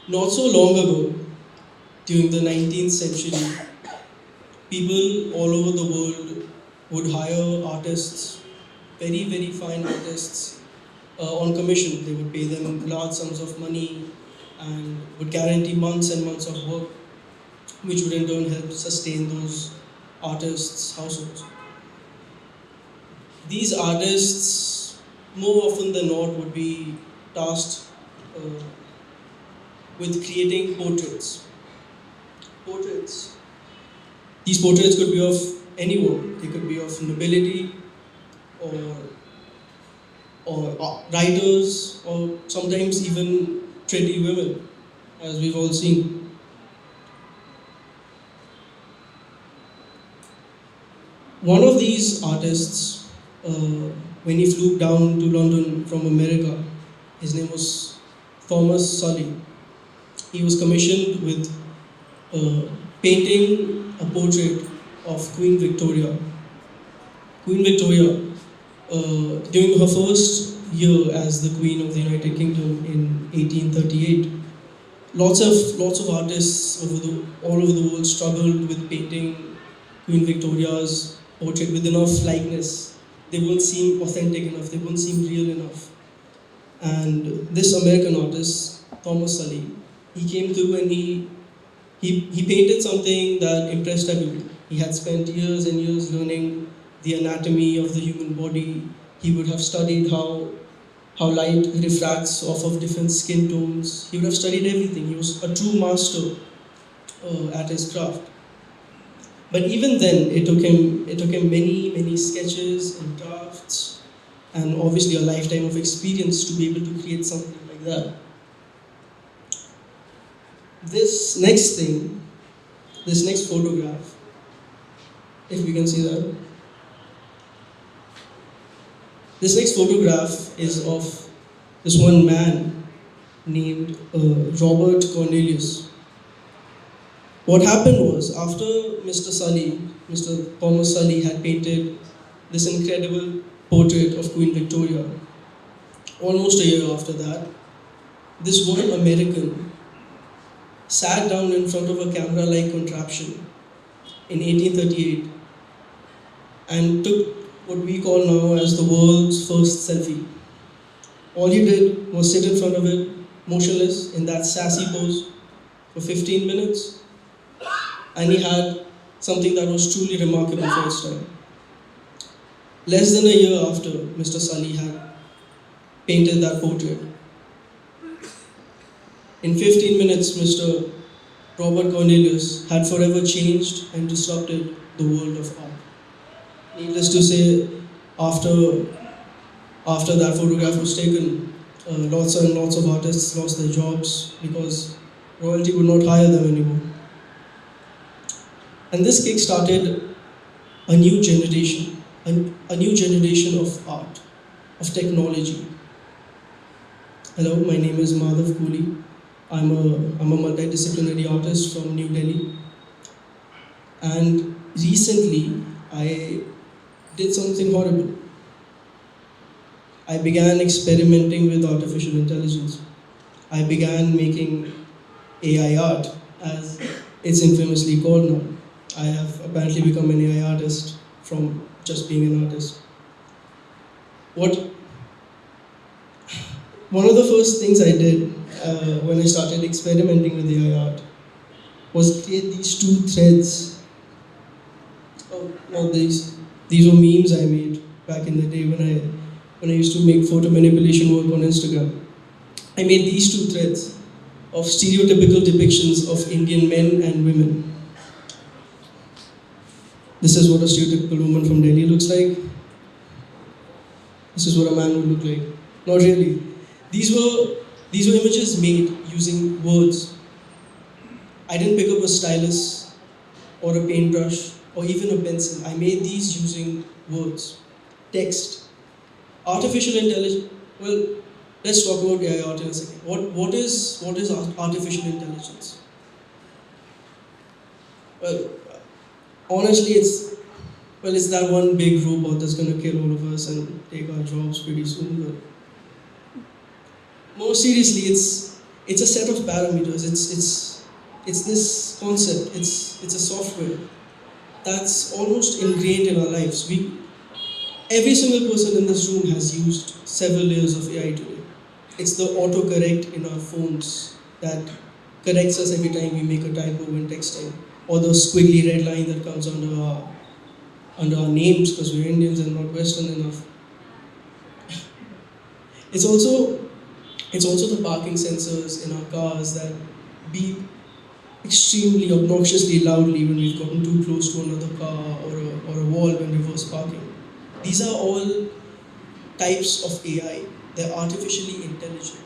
Not so long ago, during the 19th century, people all over the world would hire artists, very, very fine artists, on commission. They would pay them large sums of money and would guarantee months and months of work, which would in turn help sustain those artists' households. These artists, more often than not, would be tasked uh, with creating portraits. Portraits. These portraits could be of anyone. They could be of nobility, or writers, or sometimes even pretty women, as we've all seen. One of these artists, when he flew down to London from America, his name was Thomas Sully. He was commissioned with painting a portrait of Queen Victoria. Queen Victoria, during her first year as the Queen of the United Kingdom in 1838, lots of artists all over the world struggled with painting Queen Victoria's portrait with enough likeness. They wouldn't seem authentic enough. They wouldn't seem real enough. And this American artist, Thomas Sully, he came through and he painted something that impressed everyone. He had spent years and years learning the anatomy of the human body. He would have studied how light refracts off of different skin tones. He would have studied everything. He was a true master at his craft. But even then, it took him many sketches and drafts, and obviously a lifetime of experience to be able to create something like that. This next thing, this next photograph, if we can see that. This next photograph is of this one man named Robert Cornelius. What happened was, after Mr. Thomas Sully had painted this incredible portrait of Queen Victoria, almost a year after that, this one American sat down in front of a camera-like contraption in 1838 and took what we call now as the world's first selfie. All he did was sit in front of it, motionless, in that sassy pose for 15 minutes, and he had something that was truly remarkable for its time. Less than a year after Mr. Sully had painted that portrait, in 15 minutes, Mr. Robert Cornelius had forever changed and disrupted the world of art. Needless to say, after that photograph was taken, lots and lots of artists lost their jobs because royalty would not hire them anymore. And this kick-started a new generation, a new generation of art, of technology. Hello, my name is Madhav Kohli. I'm a multidisciplinary artist from New Delhi. And recently, I did something horrible. I began experimenting with artificial intelligence. I began making AI art, as it's infamously called now. I have apparently become an AI artist from just being an artist. What One of the first things I did when I started experimenting with AI art was create these two threads. Oh, not these. These were memes I made back in the day when I used to make photo manipulation work on Instagram. I made these two threads of stereotypical depictions of Indian men and women. This is what a stereotypical woman from Delhi looks like. This is what a man would look like. Not really. These were images made using words. I didn't pick up a stylus or a paintbrush or even a pencil. I made these using words, text. Artificial intelligence. Well, let's talk about AI art in a second. What is artificial intelligence? Well, honestly, it's that one big robot that's going to kill all of us and take our jobs pretty soon. But more seriously, It's a set of parameters. It's this concept. It's a software that's almost ingrained in our lives. Every single person in this room has used several layers of AI today. It's the autocorrect in our phones that corrects us every time we make a typo when texting, or the squiggly red line that comes under our names because we're Indians and not Western enough. It's also the parking sensors in our cars that beep extremely obnoxiously loudly when we've gotten too close to another car or a wall when reverse parking. These are all types of AI. They're artificially intelligent.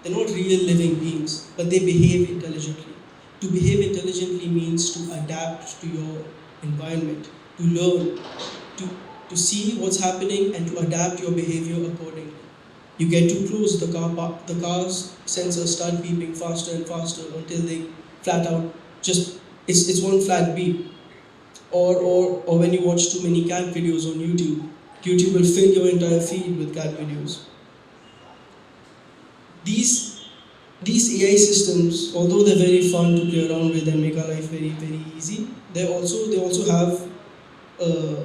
They're not real living beings, but they behave intelligently. To behave intelligently means to adapt to your environment, to learn, to, to see what's happening and to adapt your behavior accordingly. You get too close, the car's sensors start beeping faster and faster until they flat out just it's one flat beep. Or when you watch too many cat videos on YouTube, YouTube will fill your entire feed with cat videos. These these AI systems, although they're very fun to play around with and make our life very very easy, they also have uh,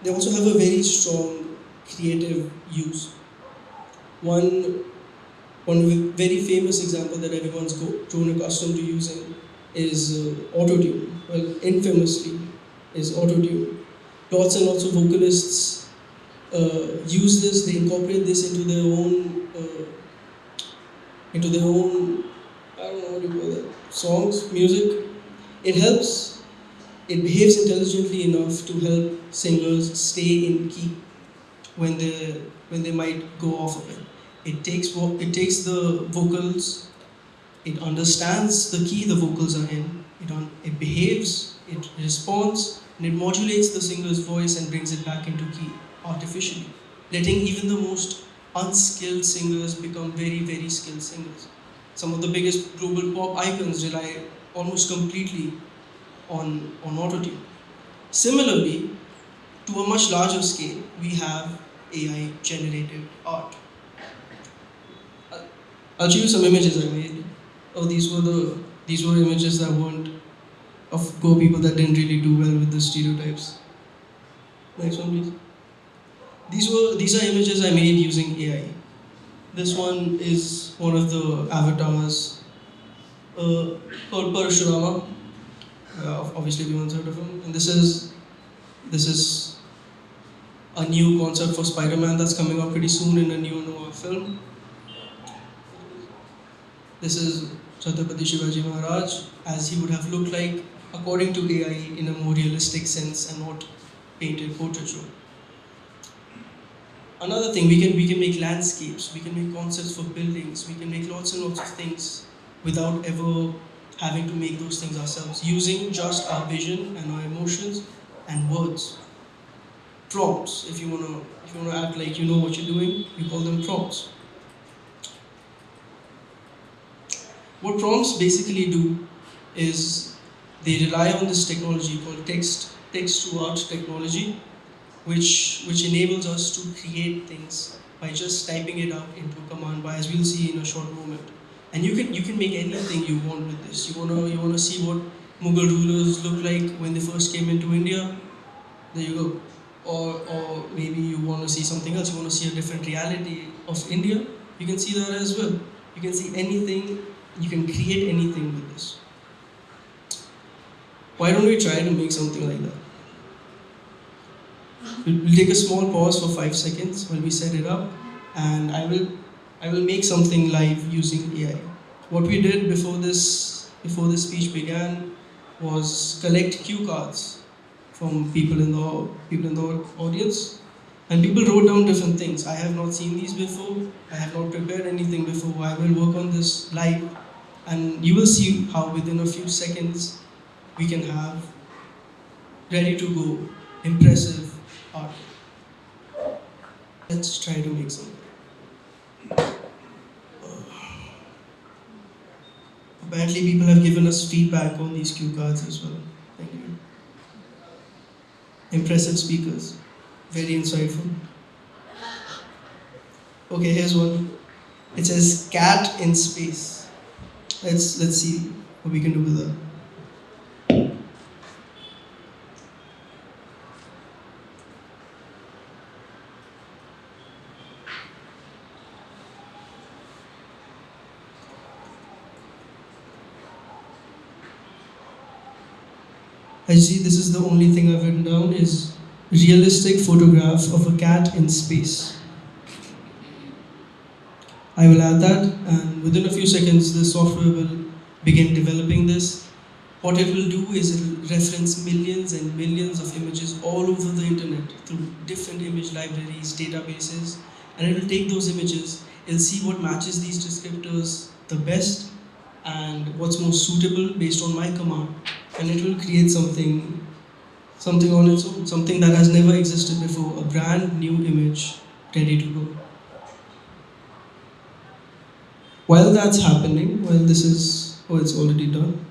they also have a very strong creative use. One very famous example that everyone's grown accustomed to using is autotune. Well, infamously, is autotune. Lots and lots of vocalists use this. They incorporate this into their own. I don't know what you call it. Songs, music. It helps. It behaves intelligently enough to help singers stay in key when they might go off of it. It takes the vocals. It understands the key the vocals are in. It behaves. It responds, and it modulates the singer's voice and brings it back into key artificially, letting even the most unskilled singers become very very skilled singers. Some of the biggest global pop icons rely almost completely on autotune. Similarly, to a much larger scale, we have AI generative art. I'll show you some images I made. Oh, these were images that weren't of Go people that didn't really do well with the stereotypes. Next one, please. These are images I made using AI. This one is one of the avatars called Parashurama. Obviously, everyone's heard of him. And this is a new concept for Spider-Man that's coming out pretty soon in a new Noah film. This is Chhatrapati Shivaji Maharaj as he would have looked like according to AI in a more realistic sense and not painted portraiture. Another thing, we can make landscapes, we can make concepts for buildings, we can make lots and lots of things without ever having to make those things ourselves, using just our vision and our emotions and words. Prompts, if you wanna act like you know what you're doing, you call them prompts. What prompts basically do is they rely on this technology called text to art technology, which enables us to create things by just typing it out into a command bar, as we'll see in a short moment. And you can make anything you want with this. You wanna see what Mughal rulers look like when they first came into India? There you go. Or maybe you want to see something else. You want to see a different reality of India. You can see that as well. You can see anything. You can create anything with this. Why don't we try to make something like that? We'll take a small pause for 5 seconds while we set it up, and I will make something live using AI. What we did before this speech began was collect cue cards from people in the audience, and people wrote down different things. I have not seen these before. I have not prepared anything before. I will work on this live, and you will see how within a few seconds we can have ready to go impressive art. Let's try to make something. Apparently, people have given us feedback on these cue cards as well. Thank you. Impressive speakers, very insightful. Okay, here's one. It says cat in space. Let's see what we can do with that. I see this is the only thing I've written down is realistic photograph of a cat in space. I will add that, and within a few seconds the software will begin developing this. What it will do is it will reference millions and millions of images all over the internet through different image libraries, databases, and it will take those images, it'll see what matches these descriptors the best and what's most suitable based on my command, and it will create something on its own, something that has never existed before, a brand new image ready to go. While that's happening, it's already done.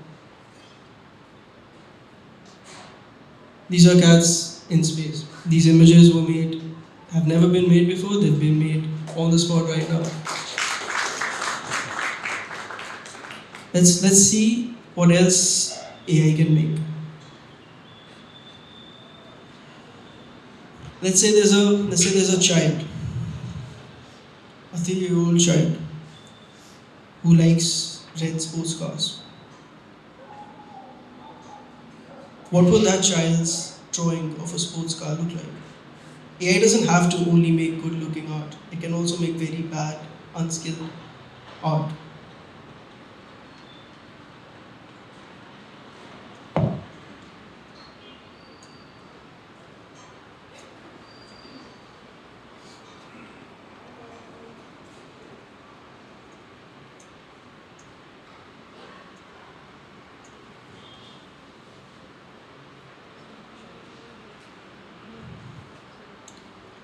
These are cats in space. These images have never been made before, they've been made on the spot right now. Let's see what else AI can make. Let's say there's a child, a 3-year-old child, who likes red sports cars. What would that child's drawing of a sports car look like? AI doesn't have to only make good looking art, it can also make very bad, unskilled art.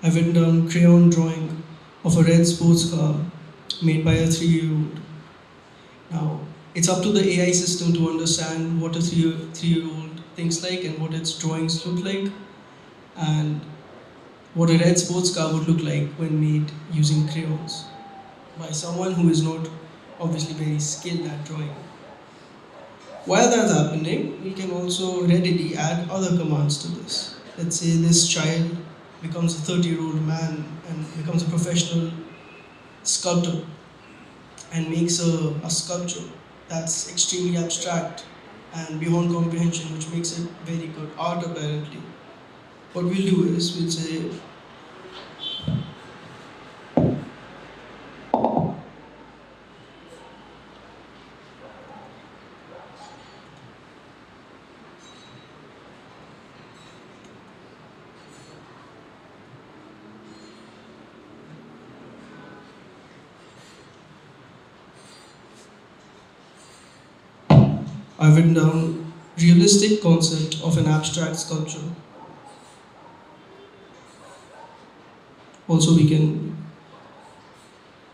I've written down crayon drawing of a red sports car made by a 3-year-old. Now, it's up to the AI system to understand what a 3-year-old thinks like and what its drawings look like, and what a red sports car would look like when made using crayons by someone who is not obviously very skilled at drawing. While that's happening, we can also readily add other commands to this. Let's say this child becomes a 30-year-old man and becomes a professional sculptor and makes a sculpture that's extremely abstract and beyond comprehension, which makes it very good art apparently. What we'll do is we'll say, I've written down realistic concept of an abstract sculpture. Also, we can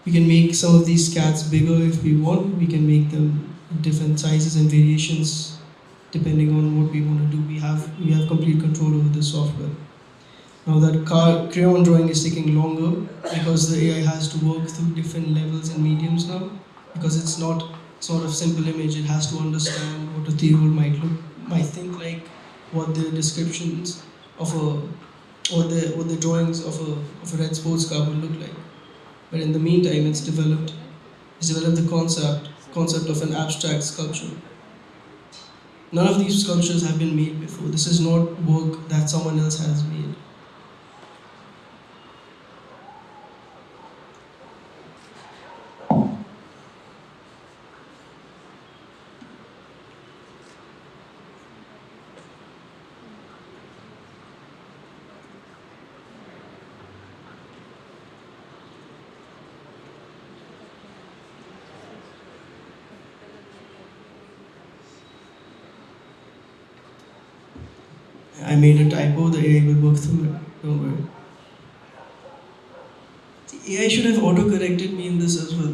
make some of these cats bigger if we want. We can make them in different sizes and variations depending on what we want to do. We have complete control over the software. Now that crayon drawing is taking longer because the AI has to work through different levels and mediums now, because it's not sort of simple image. It has to understand what a 3-year-old might think like, what the descriptions of a what the drawings of a red sports car will look like. But in the meantime, it's developed the concept of an abstract sculpture. None of these sculptures have been made before. This is not work that someone else has made. I made a typo, the AI will work through it. Don't worry. The AI should have auto-corrected me in this as well.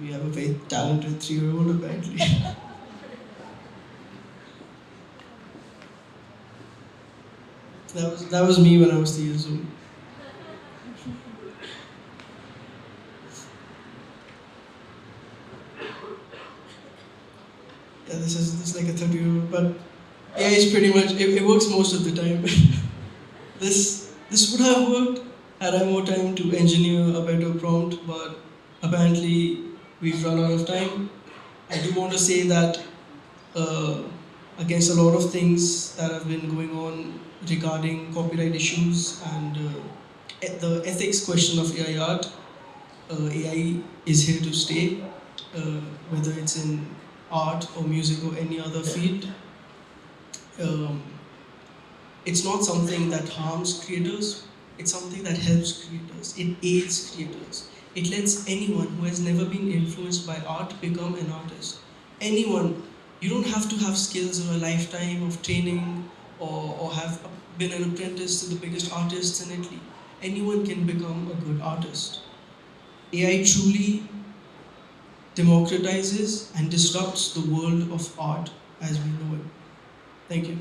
We have a very talented 3-year-old apparently. That was me when I was 3 years old. Yeah, this is like a 30-year-old, but yeah, it's pretty much it works most of the time. This would have worked had I more time to engineer a better prompt, but apparently we've run out of time. I do want to say that uh, against a lot of things that have been going on regarding copyright issues and the ethics question of AI art, AI is here to stay, uh, whether it's in art or music or any other field. Um, it's not something that harms creators, it's something that helps creators, it aids creators. It lets anyone who has never been influenced by art become an artist. Anyone, you don't have to have skills or a lifetime of training or have been an apprentice to the biggest artists in Italy. Anyone can become a good artist. AI truly democratizes and disrupts the world of art as we know it. Thank you.